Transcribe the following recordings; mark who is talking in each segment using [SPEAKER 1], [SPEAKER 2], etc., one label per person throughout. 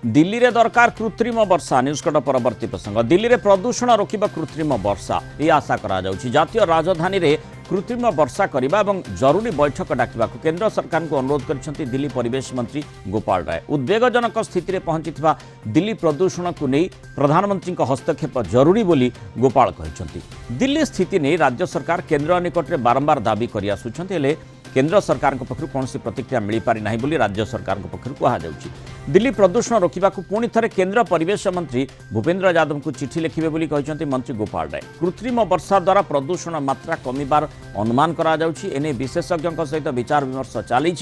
[SPEAKER 1] दिल्ली रे दरकार कृत्रिम वर्षा न्यूजकट परवर्ती प्रसंग दिल्ली रे प्रदूषण रोकबा कृत्रिम वर्षा ये आशा करा जाउछि। जातीय राजधानी रे कृत्रिम वर्षा करबा एवं जरूरी बैठक डाकिबा केंद्र सरकार को अनुरोध करछन्ति दिल्ली परिवेश मंत्री गोपाल राय। उद्वेगजनक स्थिति रे पहुंचिथिबा दिल्ली प्रदूषण को नहीं प्रधानमंत्री हस्तक्षेप जरूरी बोली गोपाल कहछन्ति। दिल्ली स्थिति नहीं राज्य सरकार केंद्र निकट रे बारंबार दाबी करि आसुछन्ति हेले केंद्र सरकार पक्षर कौन प्रतिक्रिया मिल पारि नाही बोली राज्य सरकार पक्षर कहुछि। दिल्ली प्रदूषण रोकबा पुणी थे केंद्र परिवेश मंत्री भूपेन्द्र यादव को चिठी लिखिबे बोली कहते मंत्री गोपाल राय। कृत्रिम वर्षा द्वारा प्रदूषण मात्रा कमिबार अनुमान करा जाउछि। एने विशेषज्ञों सहित विचार विमर्श चली।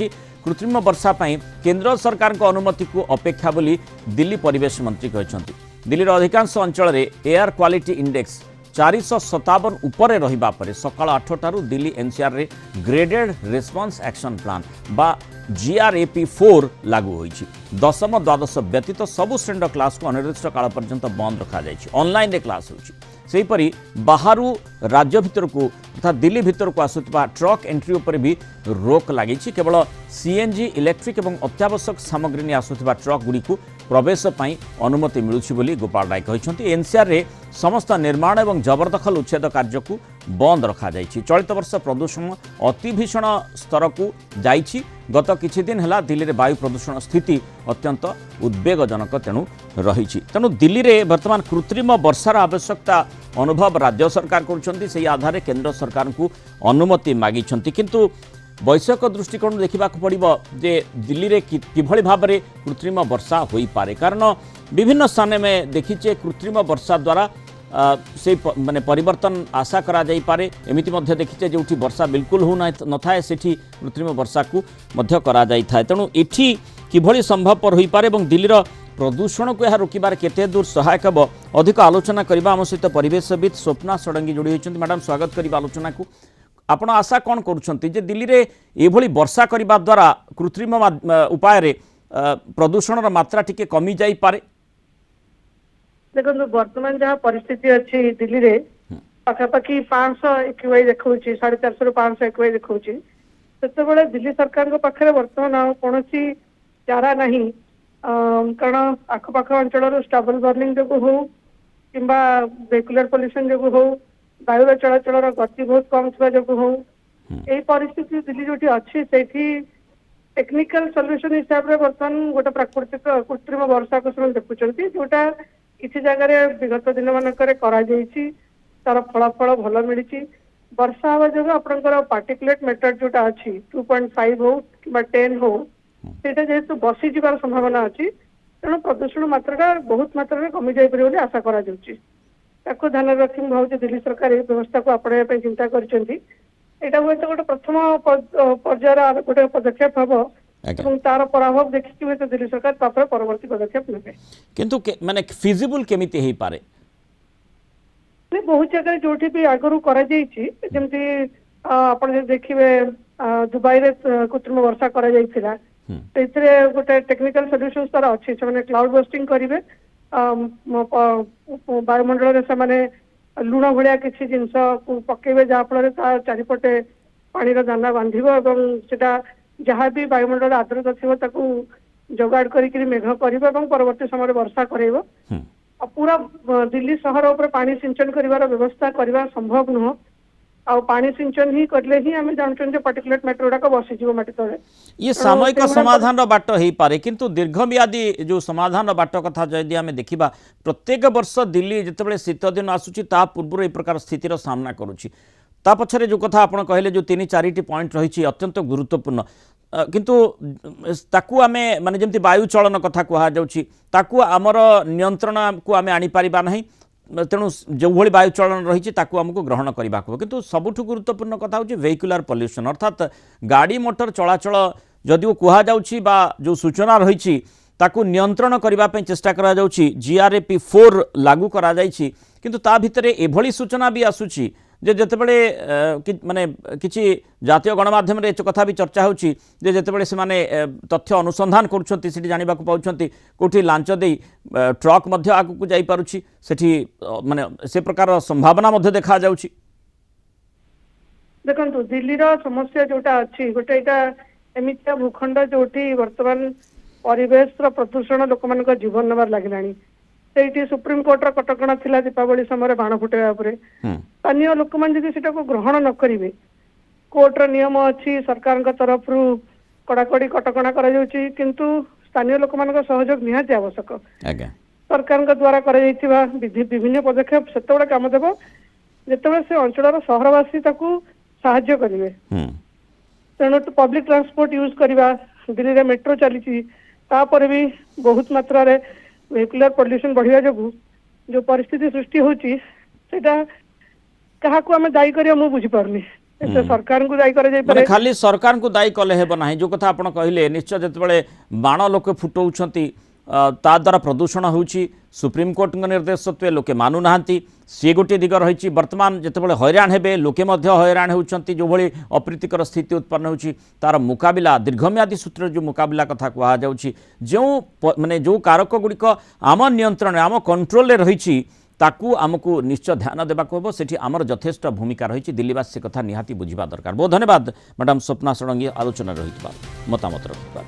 [SPEAKER 1] कृत्रिम वर्षा पई केंद्र सरकार को अनुमति को अपेक्षा बोली दिल्ली परिवेश मंत्री कहते। दिल्लीर अधिकांश अंचल में एयर क्वालिटी इंडेक्स 457 उपरे रहिबा परे सकाळ 8टारू दिल्ली एनसीआर रे ग्रेडेड रेस्पॉन्स एक्शन प्लान बा GRAP4 लागू होईछि। दशम द्वादश व्यतीत सबु श्रेणी क्लास को अनिर्दिष्ट काल पर्यंत बंद रखा जाइछि। ऑनलाइन रे क्लास होईछि। सेहीपरि बाहरु राज्य भितर को तथा दिल्ली भितर को आसुतबा ट्रक एंट्री उपर भी रोक लागिछि। केवल CNG इलेक्ट्रिक एवं अत्यावश्यक सामग्री ने आसुतबा ट्रक गुडी को प्रवेश पई अनुमति मिलुछि बोली गोपाल राय कहछन्ति। एनसीआर रे समस्त निर्माण एवं जबरदखल उच्छेद कार्य को बंद रखा जाइछि। चलित वर्ष प्रदूषण अति भीषण स्तर को जाइछि। गत किछि दिन हला दिल्ली रे वायु प्रदूषण स्थिति अत्यंत उद्वेगजनक तेणु रही। तेणु दिल्ली रे वर्तमान कृत्रिम वर्षार आवश्यकता अनुभव राज्य सरकार करुछन्ति। सेही आधार केंद्र सरकार को अनुमति मागिछन्ति। किंतु वैषयिक दृष्टिकोण देखा पड़ो जे दिल्ली रे किभଳି भाबरे कृत्रिम वर्षा होई पारे। कारण विभिन्न स्थान में देखीचे कृत्रिम वर्षा द्वारा से माने परिवर्तन आशा करा जाई पारे। एमिति मध्य देखीचे जोठी वर्षा बिल्कुल हो न थाए सेठी कृत्रिम वर्षा को मध्य करा जाई थाए। तेणु एठी किभଳି संभवपर होई पारे एवं दिल्लीर प्रदूषण को यह रोकबार केते दूर सहायक हो अधिक आलोचना करबा आम सहित परिवेशविद स्वप्ना षडंगी जोड़ी होइछन्ति। मैडम स्वागत करिबा आलोचना को। आपण आशा कौन करुछन्ति जे दिल्ली रे एभଳି वर्षा करबा द्वारा कृत्रिम उपाय रे प्रदूषण मात्रा टिके कमी जाई पारे?
[SPEAKER 2] देखो वर्तमान जहाँ परिस्थिति अच्छी दिल्ली रे पाखापाखि 500 AQI देखा 450 रु 500 AQI देखा से दिल्ली सरकार को पाखे वर्तमान कौन चारा नहीं। कारण आखपाख अंचल स्टबल बर्निंग जो हो कि वेहिकुलर पॉल्यूशन जो हो वायु चलाचल गति बहुत कम थी जो हो यही परिस्थिति दिल्ली जो अच्छी से टेक्निकल सॉल्यूशन हिसाब से बर्तमान गोटे प्राकृतिक कृत्रिम वर्षा को देखुं जोटा किसी जगह विगत दिन मानक तार फलाफल भल मिली। वर्षा हवा जो आपंकर पार्टिकुलेट मैटर जोटा अच्छी 2.5 हो कि 10 हो सेटा जेहेतु बसी जीवार संभावना अच्छी तेणु प्रदूषण मात्रा बहुत मात्रा कमी जापर आशा करा ध्यान रखी भावी दिल्ली सरकार यह व्यवस्था को आपणाइबा चिंता करछन्ति। एटा हुए तो गोटे प्रथम पर्यायर गोटे पदक्षेप हम तार प्रभाव देखिए तो दिल्ली सरकार तापर परवर्ती पदक्षेप नेबे।
[SPEAKER 1] किंतु माने फिजिबल केमिति हेई पारे?
[SPEAKER 2] बहुत जगह जोठी भी आगरू करा जाइछि जेमति आपण देखिबे दुबई रे कृत्रिम वर्षा करा जाइथिला तेथरे गोटे टेक्निकल सॉल्यूशंस तार अछि से माने क्लाउड बस्टिंग करिवे वायुमंडल से लुण भाया किसी जिनस पकेबे जहाँफल चारिपटे पानी दाना बांधा जहाँ भी वायुमंडल आर्द्रता थी जोगाड़ कर मेघ कर परवर्ती समय वर्षा कर पूरा दिल्ली सहर उपर पानी सिंचन कर व्यवस्था करवा संभव नुह। आ पानी सिंचन ही करले ही आम जानते पार्टिकुलेट मैटर गुड़ाक बसीज माटी तले।
[SPEAKER 1] ये सामयिक समाधान बाट हो पारे किंतु दीर्घम्यादी जो समाधान बाट कथा जदि आम देखा प्रत्येक वर्ष दिल्ली जितेबाला शीत दिन आसूची ता पूर्व ए प्रकार स्थितिर सामना करुच्ची। ता पछरे जो कथा आपण कहले जो 3-4टी पॉइंट रही अत्यंत गुरुत्वपूर्ण किंतु ताकू आमे माने जेमती वायु चलन कथा कहा जाउची ताकू आमर नियंत्रण को आमे आनी पारिबा नाही। तेणु जो भाई वायु चलन रही आमको ग्रहण करने को किंतु सबुठ गुरुत्वपूर्ण कथा हूँ वेहिकुलर पॉल्यूशन अर्थात गाड़ी मोटर चलाचल जदिव कहुच्छी जो सूचना रही नियंत्रण करने चेष्टा करा GRAP4 लागू करा जाइछि। किंतु ता भितरे एभली सूचना भी आसुची जे जेतेबेले माने किछि जातीय गणमाध्यम रे कथा भी चर्चा होची जे जेतेबेले से माने तथ्य अनुसंधान करूछंती सेठी जानिबा को पाउछंती कोठी लांच देई ट्रक मध्य आगु को जाई पारुछि सेठी माने से प्रकार संभावना मध्य देखा जाउछि।
[SPEAKER 2] देखंतु दिल्ली रो समस्या जोटा अछि गोटे एटा एमितिया भूखंड जोटी वर्तमान ପରିବେଶର ପ୍ରଦୂଷଣ ଲୋକମାନଙ୍କ ଜୀବନ ନେବାର ଲାଗିଲାଣି। ସେଇଠି ସୁପ୍ରିମକୋର୍ଟର କଟକଣା ଥିଲା ଦୀପାବଳି ସମୟରେ ବାଣ ଫୁଟାଇବା ଉପରେ। ସ୍ଥାନୀୟ ଲୋକମାନେ ଯଦି ସେଟାକୁ ଗ୍ରହଣ ନ କରିବେ, କୋର୍ଟର ନିୟମ ଅଛି, ସରକାରଙ୍କ ତରଫରୁ କଡାକଡି କଟକଣା କରାଯାଉଛି, କିନ୍ତୁ ସ୍ଥାନୀୟ ଲୋକମାନଙ୍କ ସହଯୋଗ ନିହାତି ଆବଶ୍ୟକ।
[SPEAKER 1] ଆଜ୍ଞା
[SPEAKER 2] ସରକାରଙ୍କ ଦ୍ୱାରା କରାଯାଇଥିବା ବିଭିନ୍ନ ପଦକ୍ଷେପ ସେତେବେଳେ କାମ ଦେବ ଯେତେବେଳେ ସେ ଅଞ୍ଚଳର ସହରବାସୀ ତାକୁ ସାହାଯ୍ୟ କରିବେ। ତେଣୁ ପବ୍ଲିକ ଟ୍ରାନ୍ସପୋର୍ଟ ୟୁଜ୍ କରିବା, ଦିଲ୍ଲୀରେ ମେଟ୍ରୋ ଚାଲିଛି, ତାପରେ ବି ବହୁତ ମାତ୍ରାରେ ଭେହିକୁଲାର ପଲ୍ୟୁସନ ବଢିବା ଯୋଗୁଁ ଯୋଉ ପରିସ୍ଥିତି ସୃଷ୍ଟି ହଉଛି ସେଟା କାହାକୁ ଆମେ ଦାୟୀ କରିବା ମୁଁ ବୁଝିପାରୁନି। ଏତେ ସରକାରଙ୍କୁ ଦାୟୀ କରାଯାଇପାରେ।
[SPEAKER 1] ମାନେ ଖାଲି ସରକାରଙ୍କୁ ଦାୟୀ କଲେ ହେବ ନାହିଁ। ଯେଉଁ କଥା ଆପଣ କହିଲେ, ନିଶ୍ଚୟ ଯେତେବେଳେ ବାଣ ଲୋକେ ଫୁଟାଉଛନ୍ତି ତା ଦ୍ୱାରା ପ୍ରଦୂଷଣ ହେଉଛି, ସୁପ୍ରିମକୋର୍ଟଙ୍କ ନିର୍ଦ୍ଦେଶ ସତ୍ତ୍ୱେ ଲୋକେ ମାନୁନାହାନ୍ତି, ସିଏ ଗୋଟିଏ ଦିଗ ରହିଛି। ବର୍ତ୍ତମାନ ଯେତେବେଳେ ହଇରାଣ ହେବେ, ଲୋକେ ମଧ୍ୟ ହଇରାଣ ହେଉଛନ୍ତି, ଯେଉଁଭଳି ଅପ୍ରୀତିକର ସ୍ଥିତି ଉତ୍ପନ୍ନ ହେଉଛି, ତାର ମୁକାବିଲା ଦୀର୍ଘମିଆଦୀ ସୂତ୍ରରେ ଯେଉଁ ମୁକାବିଲା କଥା କୁହାଯାଉଛି, ଯେଉଁ କାରକ ଗୁଡ଼ିକ ଆମ ନିୟନ୍ତ୍ରଣରେ ଆମ କଣ୍ଟ୍ରୋଲରେ ରହିଛି, ତାକୁ ଆମକୁ ନିଶ୍ଚୟ ଧ୍ୟାନ ଦେବାକୁ ହେବ। ସେଠି ଆମର ଯଥେଷ୍ଟ ଭୂମିକା ରହିଛି। ଦିଲ୍ଲୀବାସୀ ସେ କଥା ନିହାତି ବୁଝିବା ଦରକାର। ବହୁତ ଧନ୍ୟବାଦ ମ୍ୟାଡାମ୍ ସ୍ୱପ୍ନା ଷଡ଼ଙ୍ଗୀ ଆଲୋଚନାରେ ରହିଥିବା ମତାମତ ରଖିଥିବା।